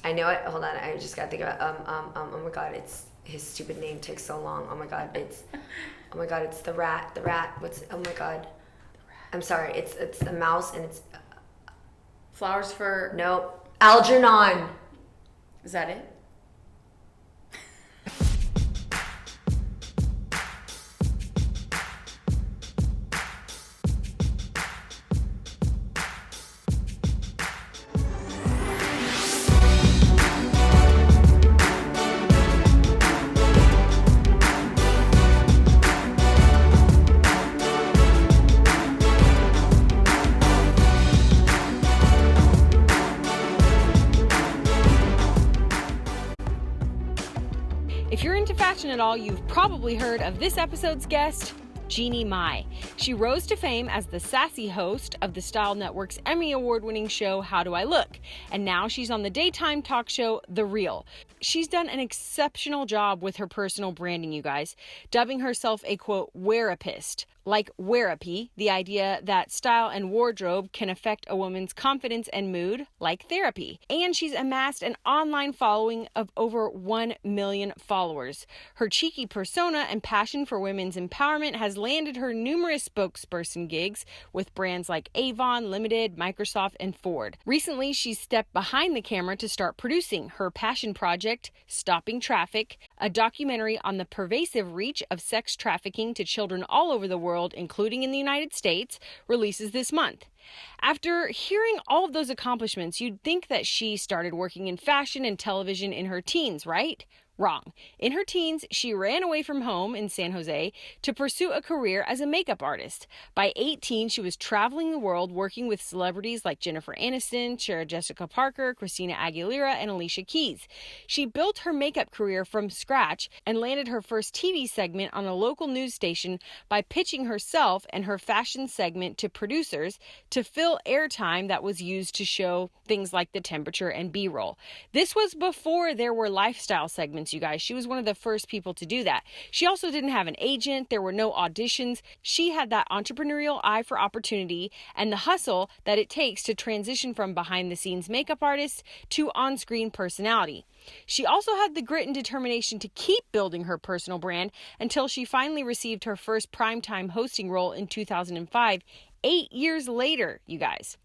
I know it. Hold on. I just got to think about oh my God, it's his stupid name takes so long. Oh my God, it's the rat. Oh my God. I'm sorry. It's a mouse and it's Flowers for... No. Algernon. Is that it? If you're into fashion at all, you've probably heard of this episode's guest, Jeannie Mai. She rose to fame as the sassy host of the Style Network's Emmy Award-winning show, How Do I Look? And now she's on the daytime talk show, The Real. She's done an exceptional job with her personal branding, you guys, dubbing herself a, quote, wearapist. Like wearapy, the idea that style and wardrobe can affect a woman's confidence and mood, like therapy. And she's amassed an online following of over 1 million followers. Her cheeky persona and passion for women's empowerment has landed her numerous spokesperson gigs with brands like Avon, Limited, Microsoft, and Ford. Recently, she stepped behind the camera to start producing her passion project, Stopping Traffic, a documentary on the pervasive reach of sex trafficking to children all over the world, including in the United States, releases this month. After hearing all of those accomplishments, you'd think that she started working in fashion and television in her teens, right? Wrong. In her teens, she ran away from home in San Jose to pursue a career as a makeup artist. By 18, she was traveling the world working with celebrities like Jennifer Aniston, Sarah Jessica Parker, Christina Aguilera, and Alicia Keys. She built her makeup career from scratch and landed her first TV segment on a local news station by pitching herself and her fashion segment to producers to fill airtime that was used to show things like the temperature and B-roll. This was before there were lifestyle segments, you guys. She was one of the first people to do that. She also didn't have an agent. There were no auditions. She had that entrepreneurial eye for opportunity and the hustle that it takes to transition from behind-the-scenes makeup artist to on-screen personality. She also had the grit and determination to keep building her personal brand until she finally received her first primetime hosting role in 2005, 8 years later, you guys.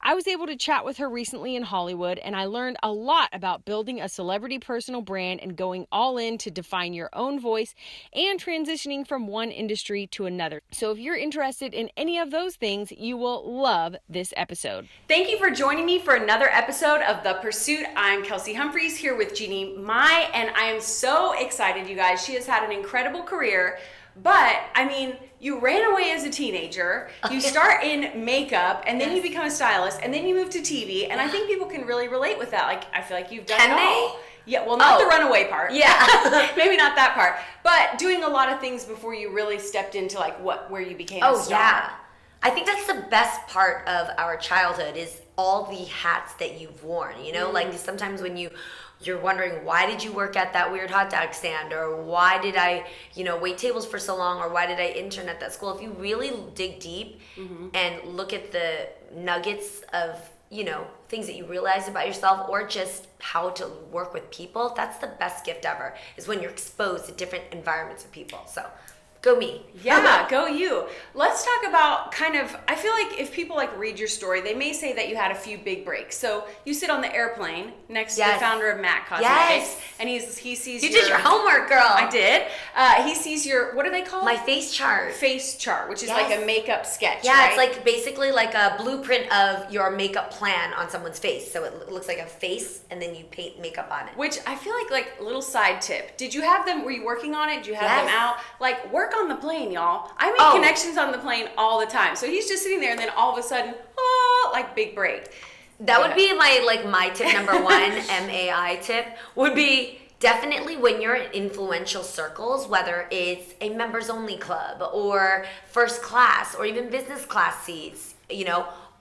I was able to chat with her recently in Hollywood, and I learned a lot about building a celebrity personal brand and going all in to define your own voice and transitioning from one industry to another. So if you're interested in any of those things, you will love this episode. Thank you for joining me for another episode of The Pursuit. I'm Kelsey Humphreys here with Jeannie Mai, and I am so excited, you guys. She has had an incredible career. But, I mean, you ran away as a teenager, you start in makeup, and then you become a stylist, and then you move to TV, and I think people can really relate with that. Like, I feel like you've done it all. Yeah, well, not the runaway part. Yeah. Maybe not that part. But doing a lot of things before you really stepped into, like, where you became a star. Yeah. I think that's the best part of our childhood is all the hats that you've worn, you know? Like, sometimes when you're wondering, why did you work at that weird hot dog stand? Or why did I, wait tables for so long? Or why did I intern at that school? If you really dig deep and look at the nuggets of, things that you realize about yourself or just how to work with people, that's the best gift ever, is when you're exposed to different environments of people. So go me. Yeah, go you. Let's talk about I feel like if people read your story, they may say that you had a few big breaks. So you sit on the airplane next to the founder of MAC Cosmetics, and he sees You did your homework, girl. I did. He sees your, what do they call it? My face chart. Face chart, which is like a makeup sketch, Yeah, right? it's like basically like a blueprint of your makeup plan on someone's face. So it looks like a face, and then you paint makeup on it. Which I feel like little side tip. Did you have them, were you working on it? Did you have them out? Work on the plane, y'all. I make connections on the plane all the time. So he's just sitting there, and then all of a sudden, big break. That would be my tip number one, MAI tip, would be definitely when you're in influential circles, whether it's a members only club or first class or even business class seats,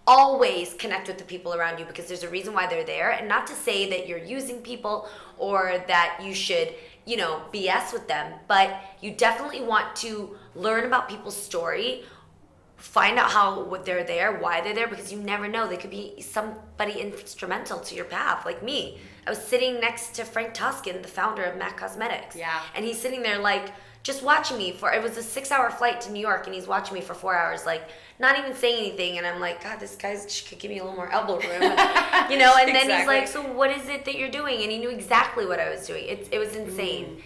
always connect with the people around you because there's a reason why they're there. And not to say that you're using people or that you should BS with them, but you definitely want to learn about people's story find out what they're there, why they're there, because you never know. They could be somebody instrumental to your path, like me. I was sitting next to Frank Toscan, the founder of MAC Cosmetics. Yeah. And he's sitting there like just watching me it was a 6-hour flight to New York, and he's watching me for 4 hours, like not even saying anything. And I'm like, God, this guy could give me a little more elbow room, you know? And then he's like, so what is it that you're doing? And he knew exactly what I was doing. It was insane.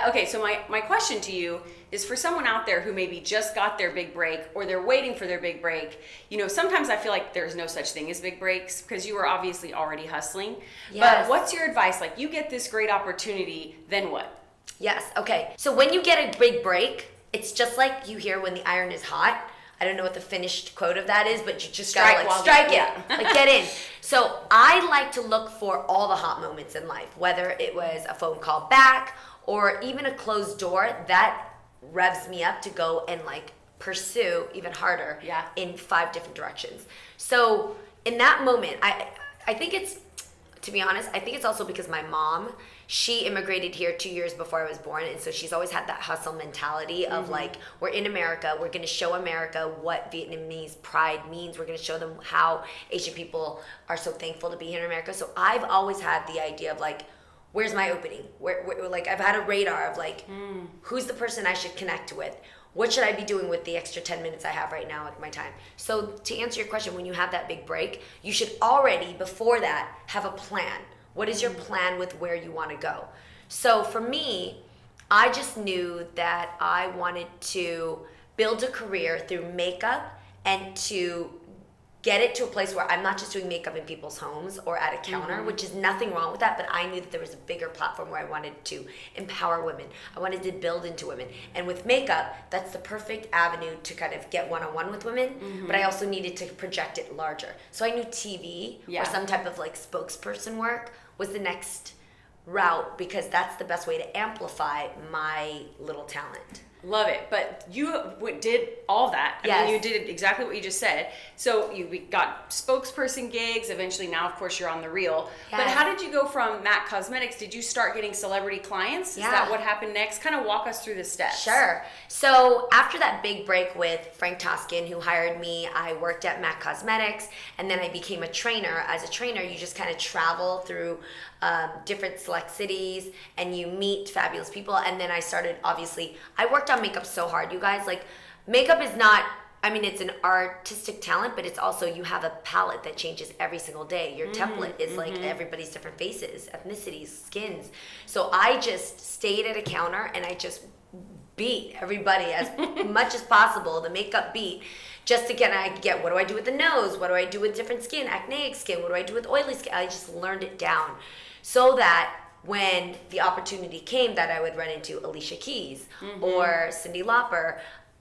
Okay, so my question to you is, for someone out there who maybe just got their big break, or they're waiting for their big break, you know, sometimes I feel like there's no such thing as big breaks, because you were obviously already hustling. Yes. But what's your advice? Like, you get this great opportunity, then what? Yes, okay. So when you get a big break, it's just like you hear when the iron is hot. I don't know what the finished quote of that is, but you just gotta like strike it, like get in. So I like to look for all the hot moments in life, whether it was a phone call back or even a closed door. That revs me up to go and like pursue even harder in 5 different directions. So in that moment, I think it's, to be honest, I think it's also because my mom, she immigrated here 2 years before I was born, and so she's always had that hustle mentality of like, we're in America, we're going to show America what Vietnamese pride means, we're going to show them how Asian people are so thankful to be here in America. So I've always had the idea of like, where's my opening? Where like I've had a radar of like, who's the person I should connect with? What should I be doing with the extra 10 minutes I have right now with my time? So to answer your question, when you have that big break, you should already, before that, have a plan. What is your plan with where you want to go? So for me, I just knew that I wanted to build a career through makeup and to get it to a place where I'm not just doing makeup in people's homes or at a counter, which is nothing wrong with that, but I knew that there was a bigger platform where I wanted to empower women. I wanted to build into women. And with makeup, that's the perfect avenue to kind of get one-on-one with women, but I also needed to project it larger. So I knew TV or some type of like spokesperson work was the next route, because that's the best way to amplify my little talent. Love it. But you did all that. I mean, you did exactly what you just said. So you got spokesperson gigs. Eventually, now, of course, you're on The Real. Yes. But how did you go from MAC Cosmetics? Did you start getting celebrity clients? Is that what happened next? Kind of walk us through the steps. Sure. So after that big break with Frank Toscan, who hired me, I worked at MAC Cosmetics, and then I became a trainer. As a trainer, you just kind of travel through different select cities, and you meet fabulous people. And then I started, obviously, I worked on makeup so hard, you guys. Like, makeup is not, I mean, it's an artistic talent, but it's also, you have a palette that changes every single day. Your template is like everybody's different faces, ethnicities, skins. So I just stayed at a counter and I just beat everybody as much as possible, the makeup beat, just to get what do I do with the nose? What do I do with different skin, acneic skin? What do I do with oily skin? I just learned it down so that when the opportunity came that I would run into Alicia Keys or Cyndi Lauper,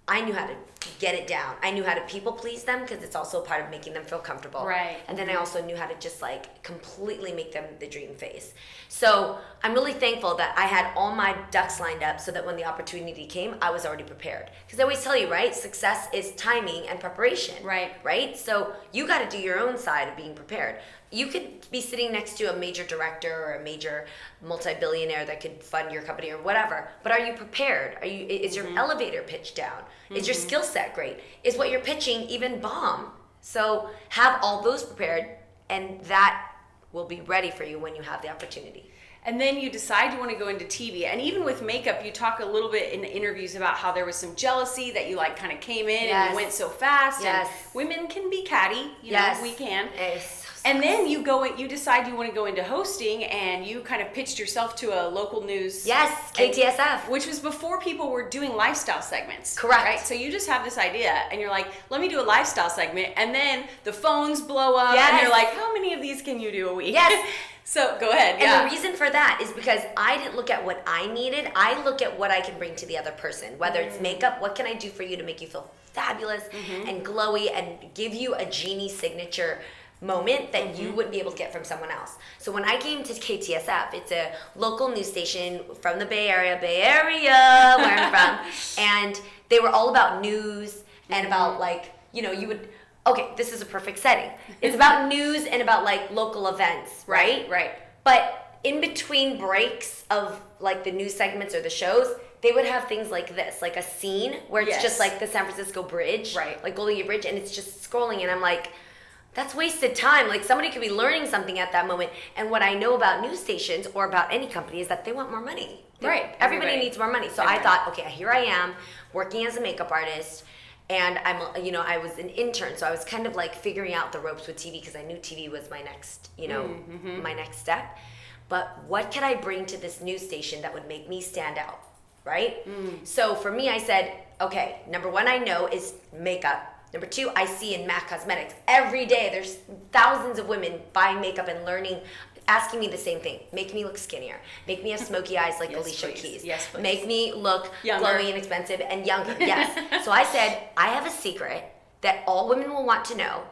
I knew how to get it down. I knew how to people please them, because it's also a part of making them feel comfortable. Right. And then I also knew how to just like completely make them the dream face. So I'm really thankful that I had all my ducks lined up so that when the opportunity came, I was already prepared. Because I always tell you, right? Success is timing and preparation. Right. Right? So you got to do your own side of being prepared. You could be sitting next to a major director or a major multi-billionaire that could fund your company or whatever, but are you prepared? Is your elevator pitch down? Is your skill set great? Is what you're pitching even bomb? So have all those prepared, and that will be ready for you when you have the opportunity. And then you decide you want to go into TV. And even with makeup, you talk a little bit in the interviews about how there was some jealousy that you like kind of came in and you went so fast. Yes. And women can be catty, you know, we can. Yes. And then you decide you want to go into hosting, and you kind of pitched yourself to a local news. Yes, KTSF. Which was before people were doing lifestyle segments. Correct. Right? So you just have this idea, and you're like, let me do a lifestyle segment, and then the phones blow up, and you're like, how many of these can you do a week? Yes. So go ahead. And the reason for that is because I didn't look at what I needed. I look at what I can bring to the other person. Whether it's makeup, what can I do for you to make you feel fabulous and glowy and give you a Jeannie signature moment that you wouldn't be able to get from someone else. So when I came to KTSF, it's a local news station from the Bay Area, where I'm from, and they were all about news and about like, you know, okay, this is a perfect setting. It's about news and about like local events, right? Right. But in between breaks of like the news segments or the shows, they would have things like this, like a scene where it's just like the San Francisco Bridge, right? Like Golden Gate Bridge, and it's just scrolling, and I'm like, that's wasted time. Like somebody could be learning something at that moment. And what I know about news stations or about any company is that they want more money. Right. Everybody needs more money. So I thought, okay, here I am working as a makeup artist, and I was an intern, so I was kind of like figuring out the ropes with TV because I knew TV was my next, my next step. But what could I bring to this news station that would make me stand out, right? So for me, I said, okay, number one I know is makeup. Number two, I see in MAC Cosmetics every day, there's thousands of women buying makeup and learning, asking me the same thing. Make me look skinnier. Make me have smoky eyes like Alicia Keys. Yes, please. Make me look younger, glowy and expensive and younger. Yes. So I said, I have a secret that all women will want to know.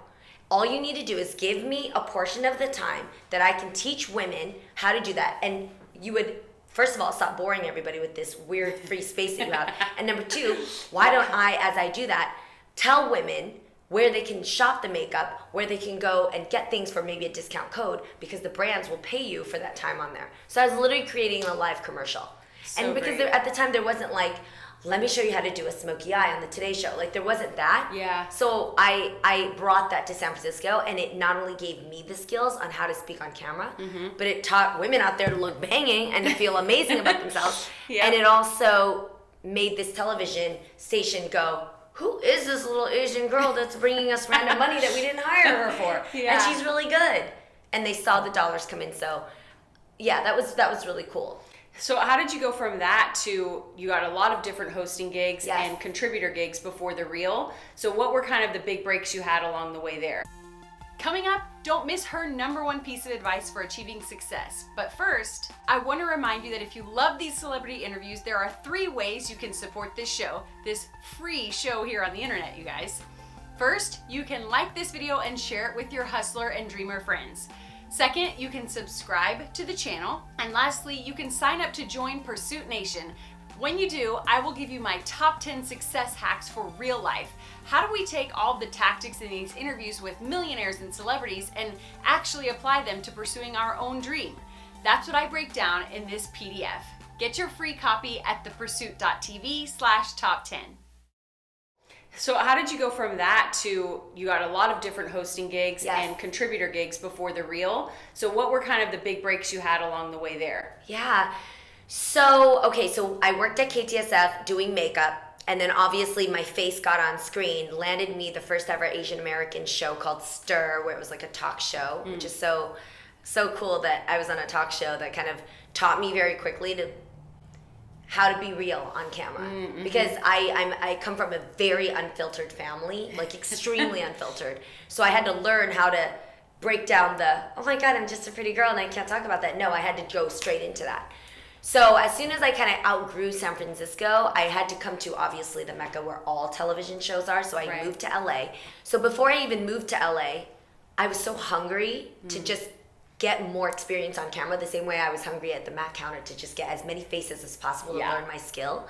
All you need to do is give me a portion of the time that I can teach women how to do that. And you would, first of all, stop boring everybody with this weird free space that you have. And number two, why don't I, as I do that, tell women where they can shop the makeup, where they can go and get things for maybe a discount code, because the brands will pay you for that time on there. So I was literally creating a live commercial. And because at the time there wasn't like, let me show you how to do a smoky eye on the Today Show. Like there wasn't that. Yeah. So I brought that to San Francisco, and it not only gave me the skills on how to speak on camera, but it taught women out there to look banging and to feel amazing about themselves. And it also made this television station go, who is this little Asian girl that's bringing us random money that we didn't hire her for? And she's really good. And they saw the dollars come in. So yeah, that was really cool. So how did you go from that to, you got a lot of different hosting gigs and contributor gigs before The Real. So what were kind of the big breaks you had along the way there? Coming up, don't miss her number one piece of advice for achieving success. But first, I want to remind you that if you love these celebrity interviews, there are 3 ways you can support this show, this free show here on the internet, you guys. First, you can like this video and share it with your hustler and dreamer friends. Second, you can subscribe to the channel. And lastly, you can sign up to join Pursuit Nation. When you do, I will give you my top 10 success hacks for real life. How do we take all the tactics in these interviews with millionaires and celebrities and actually apply them to pursuing our own dream? That's what I break down in this PDF. Get your free copy at thepursuit.tv/top10. So how did you go from that to, you got a lot of different hosting gigs and contributor gigs before The Real. So what were kind of the big breaks you had along the way there? Yeah. So I worked at KTSF doing makeup, and then obviously my face got on screen, landed me the first ever Asian American show called Stir, where it was like a talk show, which is so cool that I was on a talk show that kind of taught me very quickly to how to be real on camera. Because I come from a very unfiltered family, like extremely unfiltered. So I had to learn how to break down the, oh my God, I'm just a pretty girl and I can't talk about that. No, I had to go straight into that. So as soon as I kind of outgrew San Francisco, I had to come to obviously the Mecca where all television shows are. So I moved to LA. So before I even moved to LA, I was so hungry to just get more experience on camera, the same way I was hungry at the Mac counter to just get as many faces as possible to learn my skill.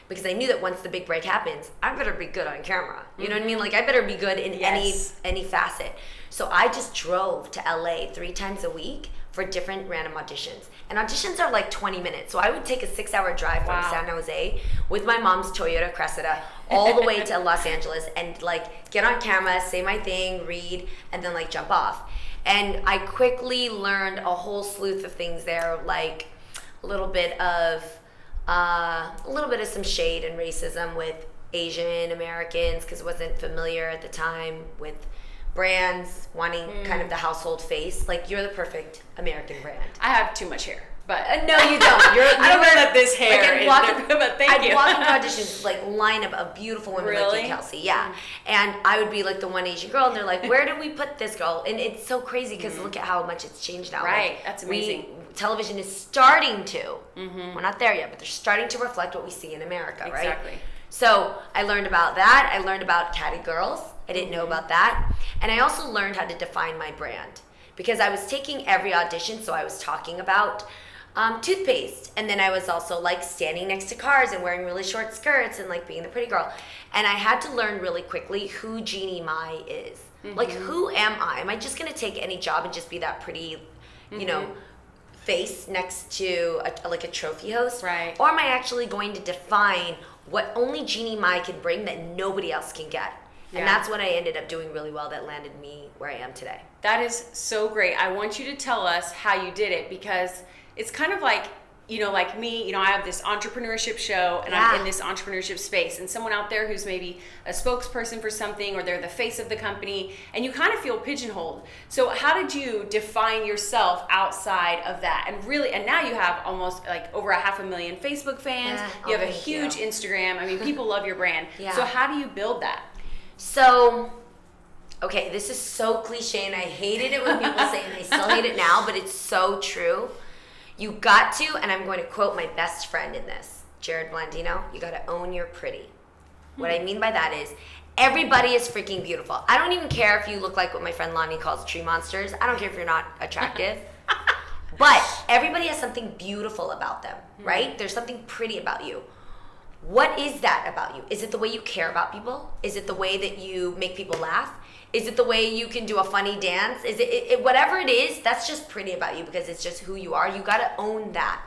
Because I knew that once the big break happens, I better be good on camera. You know what I mean? Like I better be good in any facet. So I just drove to LA 3 times a week for different random auditions. And auditions are like 20 minutes. So I would take a 6-hour drive from San Jose with my mom's Toyota Cressida all the way to Los Angeles and like get on camera, say my thing, read, and then like jump off. And I quickly learned a whole slew of things there, like a little bit of some shade and racism with Asian Americans, because I wasn't familiar at the time with brands wanting kind of the household face. Like, you're the perfect American brand. I have too much hair, but no, you don't. I don't know that this hair. But thank you. I'd walk into auditions, like lineup of beautiful women like you, Kelsey. Yeah, and I would be like the one Asian girl, and they're like, "Where do we put this girl?" And it's so crazy because look at how much it's changed now. Right, like, that's amazing. Television is starting to. We're not there yet, but they're starting to reflect what we see in America, right? Exactly. So I learned about that. I learned about catty girls. I didn't know about that. And I also learned how to define my brand, because I was taking every audition. So I was talking about toothpaste. And then I was also like standing next to cars and wearing really short skirts and like being the pretty girl. And I had to learn really quickly who Jeannie Mai is. Like, who am I? Am I just going to take any job and just be that pretty, you know, face next to like a trophy host? Right. Or am I actually going to define what only Jeannie Mai can bring that nobody else can get? Yeah. And that's what I ended up doing really well that landed me where I am today. That is so great. I want you to tell us how you did it, because it's kind of like, you know, like me, you know, I have this entrepreneurship show and I'm in this entrepreneurship space, and someone out there who's maybe a spokesperson for something, or they're the face of the company, and you kind of feel pigeonholed. So how did you define yourself outside of that? And really, and now you have almost like over 500,000 Facebook fans. You have a huge Instagram. I mean, people love your brand. So how do you build that? So, okay, this is so cliche, and I hated it when people say it, and I still hate it now, but it's so true. You got to, and I'm going to quote my best friend in this, Jared Blandino, you got to own your pretty. What I mean by that is, everybody is freaking beautiful. I don't even care if you look like what my friend Lonnie calls tree monsters. I don't care if you're not attractive. But everybody has something beautiful about them, right? There's something pretty about you. What is that about you? Is it the way you care about people? Is it the way that you make people laugh? Is it the way you can do a funny dance? Is it whatever it is, that's just pretty about you, because it's just who you are. You got to own that.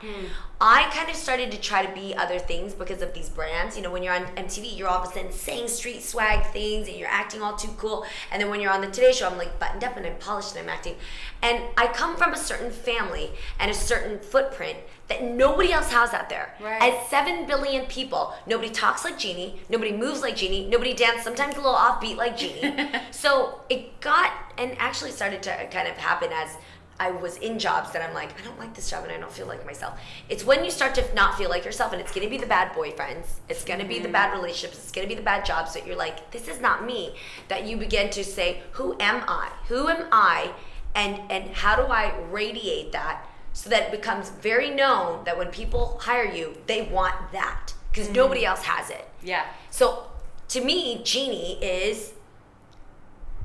I kind of started to try to be other things because of these brands. You know, when you're on MTV, you're all of a sudden saying street swag things and you're acting all too cool. And then when you're on the Today Show, I'm like buttoned up and I'm polished and I'm acting. And I come from a certain family and a certain footprint that nobody else has out there. Right. As 7 billion people, nobody talks like Jeannie, nobody moves like Jeannie, nobody dances, sometimes a little offbeat like Jeannie. So it got, and actually started to kind of happen as I was in jobs that I'm like, I don't like this job and I don't feel like myself. It's when you start to not feel like yourself, and it's gonna be the bad boyfriends, it's gonna be the bad relationships, it's gonna be the bad jobs that you're like, this is not me, that you begin to say, who am I? Who am I? And how do I radiate that so that it becomes very known that when people hire you, they want that, because nobody else has it. Yeah. So to me, Jeannie is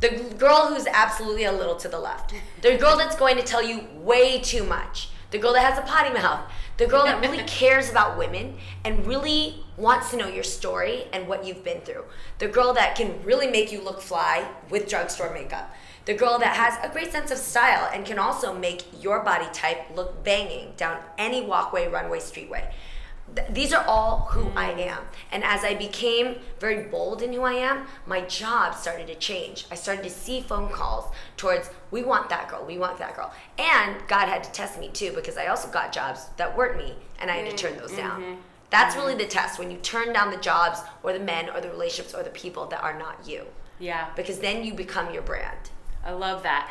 the girl who's absolutely a little to the left. The girl that's going to tell you way too much. The girl that has a potty mouth. The girl that really cares about women and really wants to know your story and what you've been through. The girl that can really make you look fly with drugstore makeup. The girl that has a great sense of style and can also make your body type look banging down any walkway, runway, streetway. These are all who I am. And as I became very bold in who I am, my job started to change. I started to see phone calls towards, we want that girl, we want that girl. And God had to test me too, because I also got jobs that weren't me, and I had to turn those down. That's really the test, when you turn down the jobs or the men or the relationships or the people that are not you. Yeah. Because then you become your brand. I love that.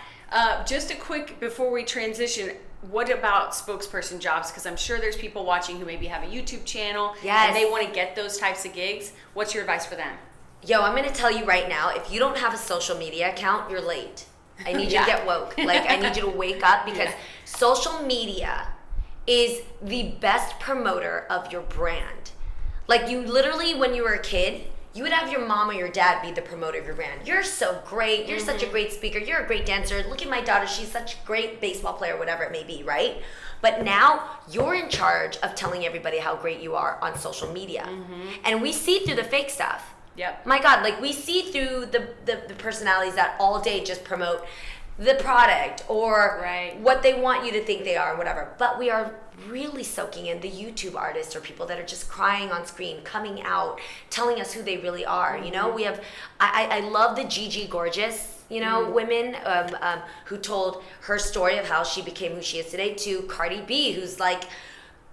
Just a quick, before we transition, what about spokesperson jobs? Because I'm sure there's people watching who maybe have a YouTube channel and they want to get those types of gigs. What's your advice for them? Yo, I'm going to tell you right now, if you don't have a social media account, you're late. I need you to get woke. Like, I need you to wake up, because social media is the best promoter of your brand. Like, you literally, when you were a kid, you would have your mom or your dad be the promoter of your brand. You're so great. You're such a great speaker. You're a great dancer. Look at my daughter. She's such a great baseball player, whatever it may be, right? But now you're in charge of telling everybody how great you are on social media. And we see through the fake stuff. Yep. My God, like, we see through the personalities that all day just promote the product or what they want you to think they are, whatever. But we are really soaking in the YouTube artists or people that are just crying on screen, coming out, telling us who they really are. You know, we have, I love the Gigi Gorgeous, you know, women who told her story of how she became who she is today, to Cardi B, who's like,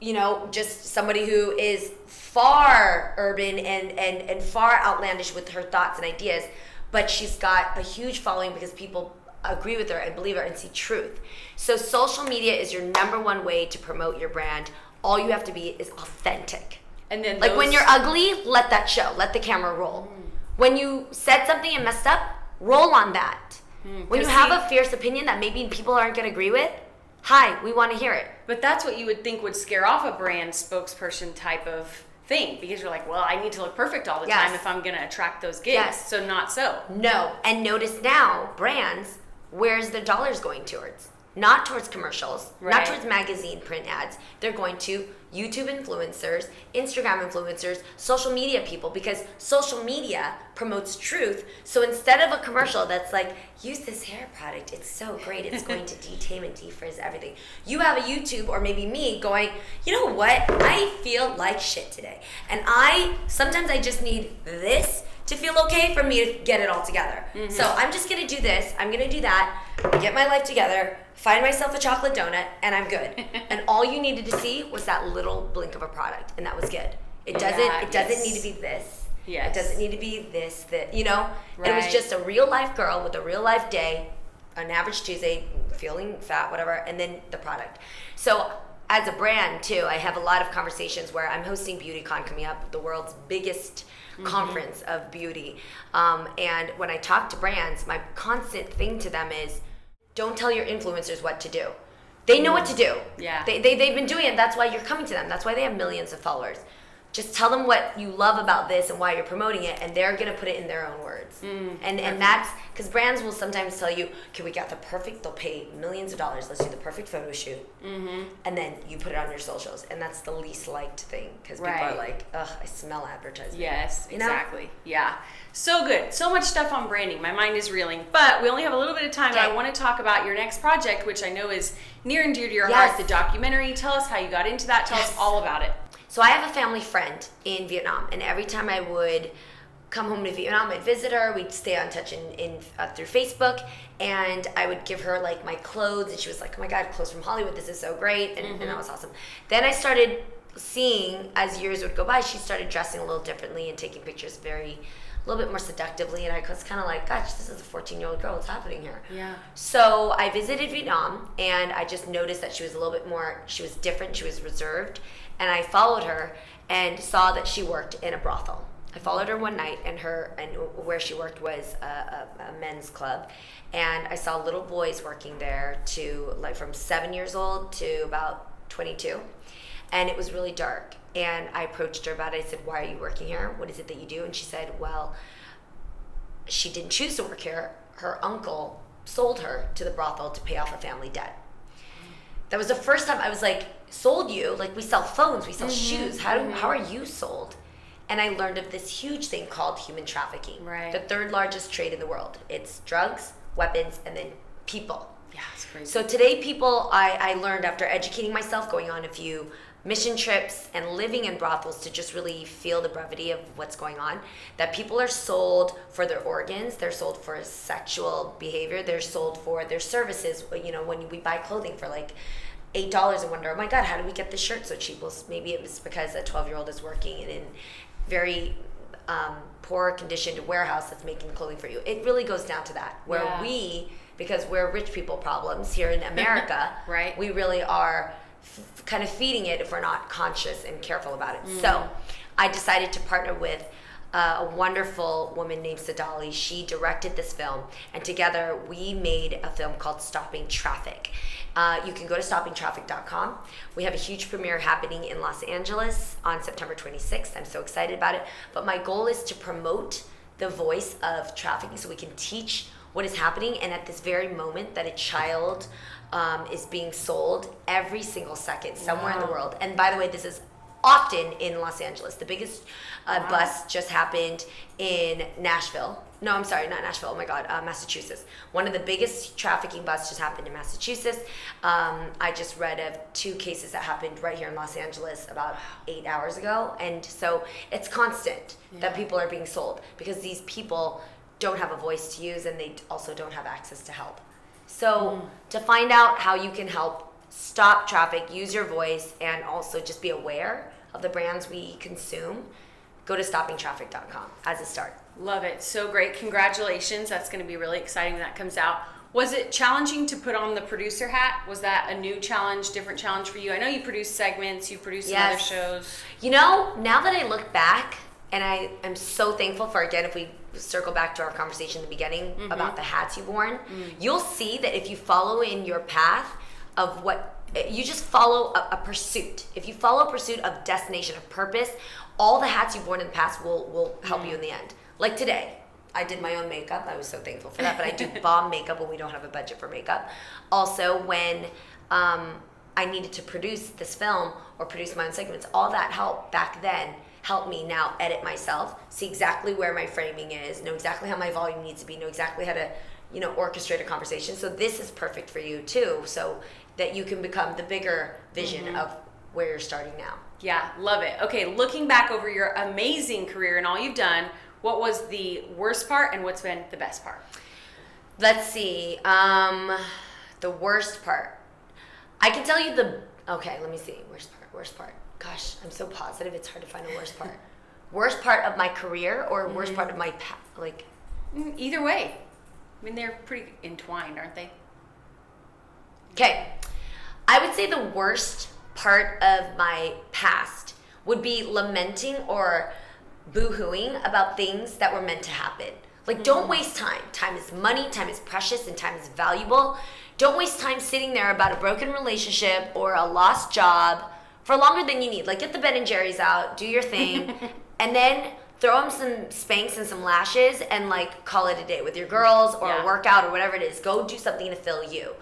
you know, just somebody who is far urban and far outlandish with her thoughts and ideas, but she's got a huge following because people agree with her and believe her and see truth. So social media is your number one way to promote your brand. All you have to be is authentic. And then like when you're ugly, let that show. Let the camera roll. When you said something and messed up, roll on that. When you have a fierce opinion that maybe people aren't going to agree with, hi, we want to hear it. But that's what you would think would scare off a brand spokesperson type of thing, because you're like, well, I need to look perfect all the time if I'm going to attract those gigs. So not so. No. And notice now, brands, where's their dollars going towards? not towards commercials, Right. not towards magazine print ads. They're going to YouTube influencers, Instagram influencers, social media people, because social media promotes truth. So instead of a commercial that's like, use this hair product, it's so great, it's going to detame and defrizz everything. You have a YouTube, or maybe me, going, you know what, I feel like shit today. And sometimes I just need this to feel okay for me to get it all together. Mm-hmm. So I'm just gonna do this, I'm gonna do that, get my life together, find myself a chocolate donut, and I'm good. And all you needed to see was that little blink of a product, and that was good. It doesn't need to be this. Yes. It doesn't need to be this, that, you know? Right. And it was just a real life girl with a real life day, an average Tuesday, feeling fat, whatever, and then the product. So as a brand too, I have a lot of conversations where I'm hosting BeautyCon coming up, the world's biggest conference of beauty. And when I talk to brands, my constant thing to them is, don't tell your influencers what to do. They know what to do. Yeah. They've been doing it. That's why you're coming to them. That's why they have millions of followers. Just tell them what you love about this and why you're promoting it, and they're going to put it in their own words. And that's because brands will sometimes tell you, okay, we got the perfect, they'll pay millions of dollars, let's do the perfect photo shoot. And then you put it on your socials, and that's the least liked thing, because people are like, ugh, I smell advertising. Yes, You know? exactly. Yeah. So good. So much stuff on branding. My mind is reeling. But we only have a little bit of time, and I want to talk about your next project, which I know is near and dear to your heart, the documentary. Tell us how you got into that. Tell us all about it. So I have a family friend in Vietnam, and every time I would come home to Vietnam, I'd visit her. We'd stay on touch through Facebook, and I would give her like my clothes, and she was like, "Oh my God, clothes from Hollywood! This is so great!" And that was awesome. Then I started seeing, as years would go by, she started dressing a little differently and taking pictures a little bit more seductively, and I was kind of like, gosh, this is a 14-year-old girl. What's happening here? Yeah. So I visited Vietnam, and I just noticed that she was a little bit more. She was different. She was reserved. And I followed her and saw that she worked in a brothel. I followed her one night, and where she worked was a men's club, and I saw little boys working there from 7 years old to about 22, and it was really dark. And I approached her about it. I said, "Why are you working here? What is it that you do?" And she said, "Well, she didn't choose to work here. Her uncle sold her to the brothel to pay off a family debt." That was the first time I was like, sold you? Like, we sell phones, we sell shoes. How are you sold? And I learned of this huge thing called human trafficking. Right. The third largest trade in the world. It's drugs, weapons, and then people. Yeah, it's crazy. So today people, I learned after educating myself, going on a few mission trips and living in brothels to just really feel the brevity of what's going on, that people are sold for their organs, they're sold for sexual behavior, they're sold for their services. You know, when we buy clothing for like $8 and wonder, oh my God, how did we get this shirt so cheap? Well, maybe it was because a 12-year-old is working in very poor conditioned warehouse that's making clothing for you. It really goes down to that, where because we're rich people problems here in America, right? We really are kind of feeding it if we're not conscious and careful about it. So I decided to partner with a wonderful woman named Sadali. She directed this film, and together we made a film called Stopping Traffic. You can go to stoppingtraffic.com. We have a huge premiere happening in Los Angeles on September 26th. I'm so excited about it. But my goal is to promote the voice of trafficking so we can teach what is happening, and at this very moment that a child is being sold every single second somewhere in the world. And by the way, this is often in Los Angeles. The biggest bust just happened in Nashville. No, I'm sorry, not Nashville. Oh my God, Massachusetts. One of the biggest trafficking busts just happened in Massachusetts. I just read of 2 cases that happened right here in Los Angeles about 8 hours ago. And so it's constant that people are being sold, because these people don't have a voice to use, and they also don't have access to help. So to find out how you can help stop traffic, use your voice, and also just be aware of the brands we consume, go to stoppingtraffic.com as a start. Love it. So great. Congratulations. That's going to be really exciting when that comes out. Was it challenging to put on the producer hat? Was that a new challenge, different challenge for you? I know you produce segments, you produce some other shows. You know, now that I look back, and I am so thankful for, again, if we circle back to our conversation in the beginning about the hats you've worn, you'll see that if you follow in your path of what, you just follow a pursuit. If you follow a pursuit of destination, of purpose, all the hats you've worn in the past will help you in the end. Like today, I did my own makeup. I was so thankful for that. But I do bomb makeup when we don't have a budget for makeup. Also, when I needed to produce this film or produce my own segments, all that help back then helped me now edit myself, see exactly where my framing is, know exactly how my volume needs to be, know exactly how to, orchestrate a conversation. So this is perfect for you too, so that you can become the bigger vision of where you're starting now. Yeah, love it. Okay, looking back over your amazing career and all you've done, what was the worst part and what's been the best part? Let's see. The worst part. I can tell you okay, let me see. Worst part. Gosh, I'm so positive it's hard to find a worst part. Worst part of my career or worst part of my Either way. I mean, they're pretty entwined, aren't they? Okay. I would say the worst part of my past would be lamenting or boo-hooing about things that were meant to happen. Like, don't waste time. Time is money, time is precious, and time is valuable. Don't waste time sitting there about a broken relationship or a lost job for longer than you need. Like, get the Ben & Jerry's out, do your thing, and then throw them some spanks and some lashes and, call it a day with your girls or a workout or whatever it is. Go do something to fill you.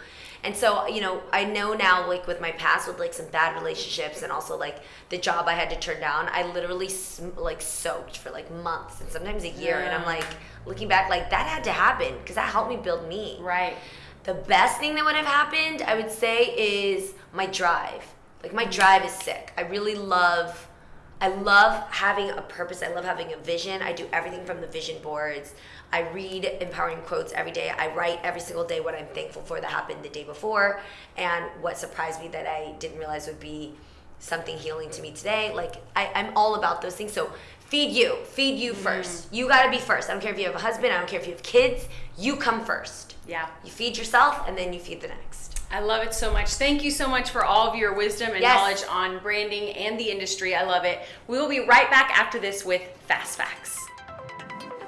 And so, I know now, with my past with, some bad relationships and also, the job I had to turn down, I literally, soaked for, months and sometimes a year. And I'm, looking back, that had to happen because that helped me build me. Right. The best thing that would have happened, I would say, is my drive. My drive is sick. I love having a purpose. I love having a vision. I do everything from the vision boards. I read empowering quotes every day. I write every single day what I'm thankful for that happened the day before and what surprised me that I didn't realize would be something healing to me today. I'm all about those things. So feed you first. You got to be first. I don't care if you have a husband. I don't care if you have kids. You come first. Yeah. You feed yourself and then you feed the next. I love it so much. Thank you so much for all of your wisdom and knowledge on branding and the industry. I love it. We will be right back after this with Fast Facts.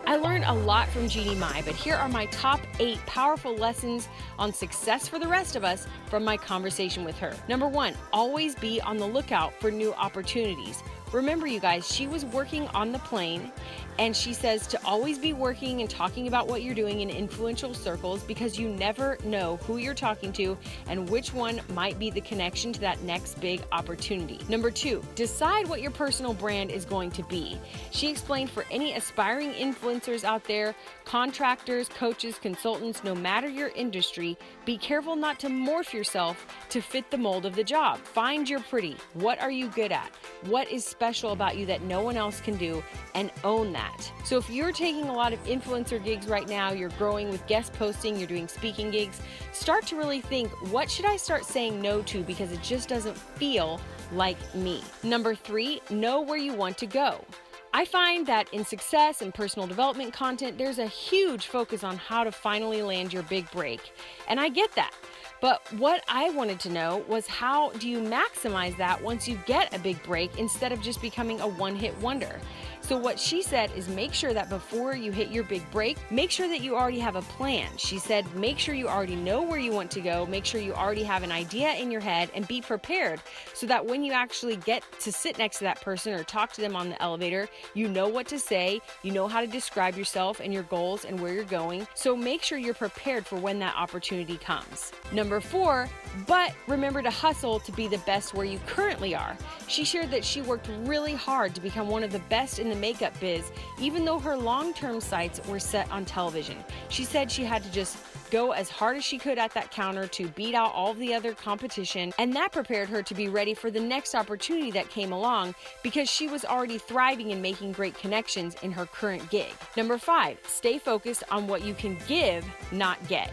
I learned a lot from Jeannie Mai, but here are my top 8 powerful lessons on success for the rest of us from my conversation with her. Number 1, always be on the lookout for new opportunities. Remember, you guys, she was working on the plane, and she says to always be working and talking about what you're doing in influential circles because you never know who you're talking to and which one might be the connection to that next big opportunity. Number 2, decide what your personal brand is going to be. She explained for any aspiring influencers out there, contractors, coaches, consultants, no matter your industry, be careful not to morph yourself to fit the mold of the job. Find your pretty. What are you good at? What is special about you that no one else can do, and own that. So if you're taking a lot of influencer gigs right now, you're growing with guest posting, you're doing speaking gigs, start to really think, what should I start saying no to because it just doesn't feel like me? Number 3, know where you want to go. I find that in success and personal development content, there's a huge focus on how to finally land your big break. And I get that. But what I wanted to know was, how do you maximize that once you get a big break instead of just becoming a one-hit wonder? So what she said is, make sure that before you hit your big break, make sure that you already have a plan. She said, make sure you already know where you want to go, make sure you already have an idea in your head, and be prepared so that when you actually get to sit next to that person or talk to them on the elevator, you know what to say, you know how to describe yourself and your goals and where you're going. So make sure you're prepared for when that opportunity comes. Number 4, but remember to hustle to be the best where you currently are. She shared that she worked really hard to become one of the best in the makeup biz, even though her long-term sights were set on television. She said she had to just go as hard as she could at that counter to beat out all the other competition, and that prepared her to be ready for the next opportunity that came along because she was already thriving and making great connections in her current gig. Number 5, stay focused on what you can give, not get.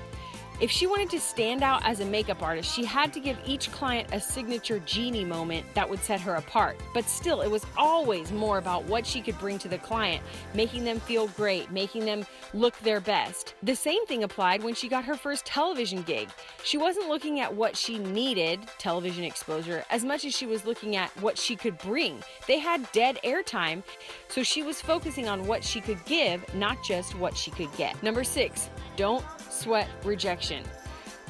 If she wanted to stand out as a makeup artist, she had to give each client a signature Jeannie moment that would set her apart. But still, it was always more about what she could bring to the client, making them feel great, making them look their best. The same thing applied when she got her first television gig. She wasn't looking at what she needed, television exposure, as much as she was looking at what she could bring. They had dead airtime, so she was focusing on what she could give, not just what she could get. Number 6, don't sweat rejection.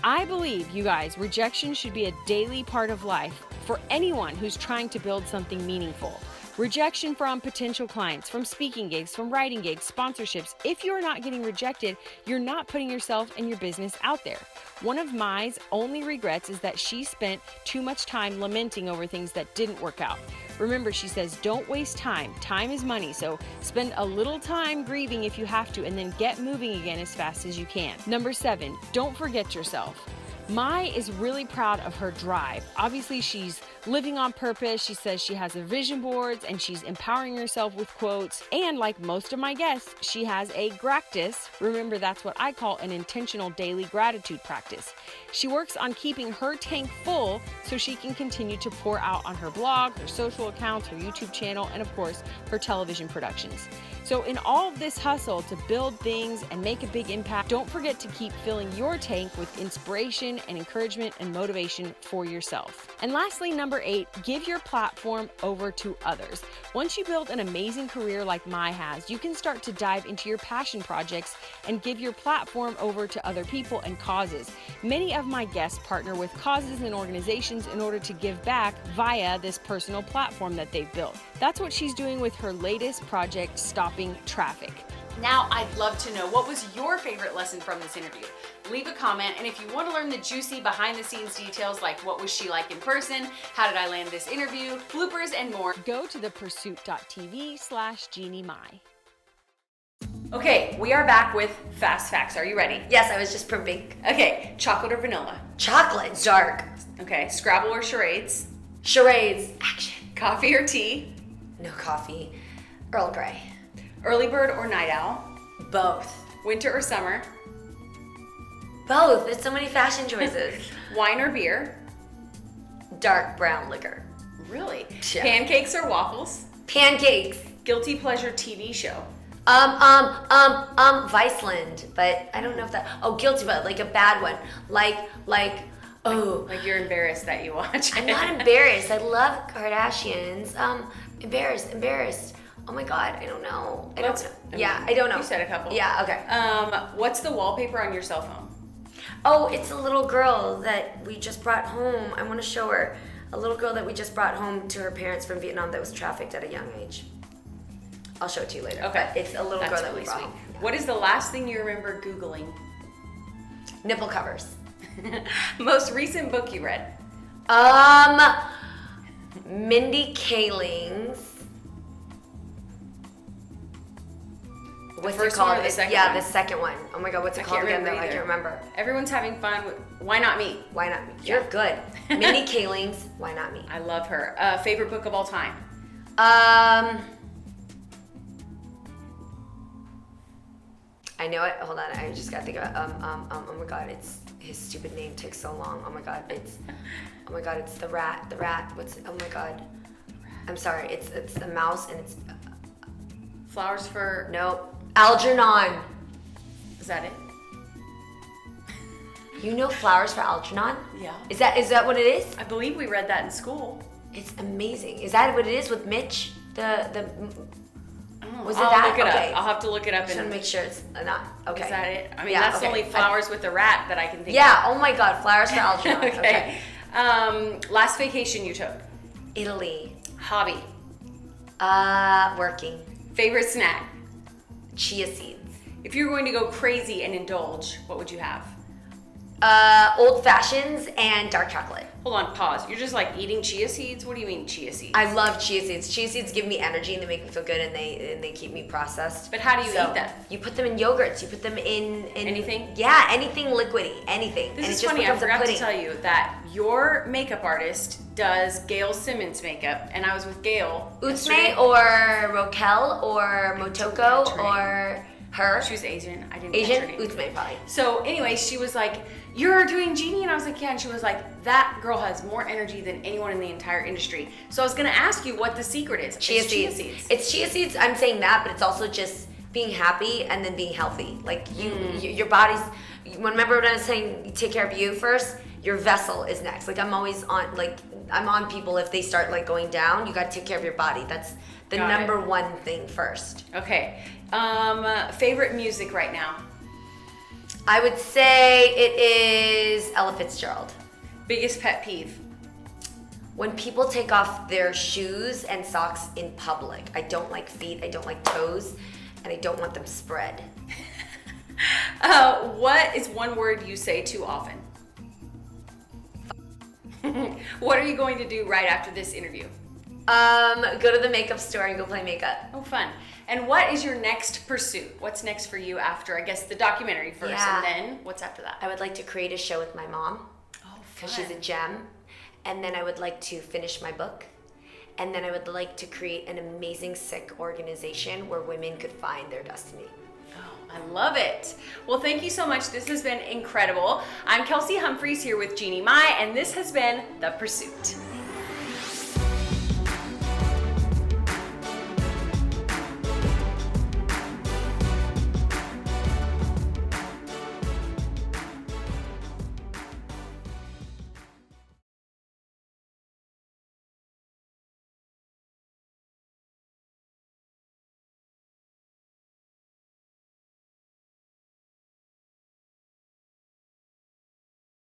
I believe, you guys, rejection should be a daily part of life for anyone who's trying to build something meaningful. Rejection from potential clients, from speaking gigs, from writing gigs, sponsorships. If you're not getting rejected, you're not putting yourself and your business out there. One of Mai's only regrets is that she spent too much time lamenting over things that didn't work out. Remember, she says, don't waste time. Time is money, so spend a little time grieving if you have to, and then get moving again as fast as you can. Number 7, don't forget yourself. Mai is really proud of her drive. Obviously, she's living on purpose. She says she has her vision boards and she's empowering herself with quotes. And like most of my guests, she has a gractus. Remember, that's what I call an intentional daily gratitude practice. She works on keeping her tank full so she can continue to pour out on her blog, her social accounts, her YouTube channel, and of course, her television productions. So in all of this hustle to build things and make a big impact, don't forget to keep filling your tank with inspiration and encouragement and motivation for yourself. And lastly, number 8, give your platform over to others. Once you build an amazing career like Mai has, you can start to dive into your passion projects and give your platform over to other people and causes. Many of my guests partner with causes and organizations in order to give back via this personal platform that they've built. That's what she's doing with her latest project, Stopping Traffic. Now, I'd love to know, what was your favorite lesson from this interview? Leave a comment, and if you want to learn the juicy behind-the-scenes details, like what was she like in person, how did I land this interview, bloopers, and more, go to thepursuit.tv/Jeannie Mai. Okay, we are back with Fast Facts. Are you ready? Yes, I was just primping. Okay, chocolate or vanilla? Chocolate, dark. Okay, Scrabble or charades? Charades, action. Coffee or tea? No coffee. Earl Grey. Early bird or night owl? Both. Winter or summer? Both. There's so many fashion choices. Wine or beer? Dark brown liquor. Really? Yeah. Pancakes or waffles? Pancakes. Guilty pleasure TV show? Viceland, but I don't know if that. Oh, guilty, but like a bad one. Like you're embarrassed that you watch it. I'm not embarrassed. I love Kardashians. Embarrassed. Oh my God, I don't know. I don't know. You said a couple. Yeah, okay. What's the wallpaper on your cell phone? Oh, it's a little girl that we just brought home. I want to show her. A little girl that we just brought home to her parents from Vietnam that was trafficked at a young age. I'll show it to you later. Okay. But it's a little girl that we brought home. What is the last thing you remember Googling? Nipple covers. Most recent book you read? Mindy Kaling's. What's it called? The second one? one? The second one. Oh my God, what's it called again? Though I can't remember. Everyone's having fun with Why Not Me? Why Not Me? You're good. Mindy Kaling's Why Not Me? I love her. Favorite book of all time? I know it. Hold on, I just gotta think about oh my God, it's his stupid name takes so long. Oh my God, it's the rat. What's oh my God. I'm sorry, it's the mouse and it's Flowers for Algernon. Is that it? You know Flowers for Algernon? Yeah. Is that what it is? I believe we read that in school. It's amazing. Is that what it is with Mitch? Was it I'll that? look it okay. up. I'll have to look it up. I just want to make sure it's not. Okay. Is that it? I mean, that's okay. only Flowers with the rat that I can think of. Yeah, oh my God, Flowers for Algernon. Okay. Last vacation you took? Italy. Hobby? Working. Favorite snack? Chia seeds. If you were going to go crazy and indulge, what would you have? Old fashions and dark chocolate. Hold on, pause. You're just like eating chia seeds? What do you mean chia seeds? I love chia seeds. Chia seeds give me energy and they make me feel good and they keep me processed. But how do you eat them? You put them in yogurts. You put them in anything? Yeah, anything liquidy. Anything. This is funny. I forgot to tell you that your makeup artist does Gail Simmons makeup, and I was with Gail. Utsme or Rokel or Motoko or her. She was Asian. I didn't Asian? catch her name. Utsme probably. So anyway, she was like, "You're doing Jeannie?" And I was like, "Yeah." And she was like, "That girl has more energy than anyone in the entire industry." So I was gonna ask you what the secret is. Chia seeds. It's chia seeds. I'm saying that, but it's also just being happy and then being healthy. Like your body's. Remember when I was saying take care of you first? Your vessel is next. Like I'm always on. Like I'm on people if they start like going down. You got to take care of your body. That's the number one thing first. Okay. Favorite music right now? I would say it is Ella Fitzgerald. Biggest pet peeve? When people take off their shoes and socks in public. I don't like feet, I don't like toes, and I don't want them spread. What is one word you say too often? What are you going to do right after this interview? Go to the makeup store and go play makeup. Oh, fun. And what is your next pursuit? What's next for you after, I guess, the documentary first, Yeah. and then what's after that? I would like to create a show with my mom. Oh, Because she's a gem. And then I would like to finish my book. And then I would like to create an amazing sick organization where women could find their destiny. Oh, I love it. Well, thank you so much. This has been incredible. I'm Kelsey Humphreys here with Jeannie Mai, and this has been The Pursuit.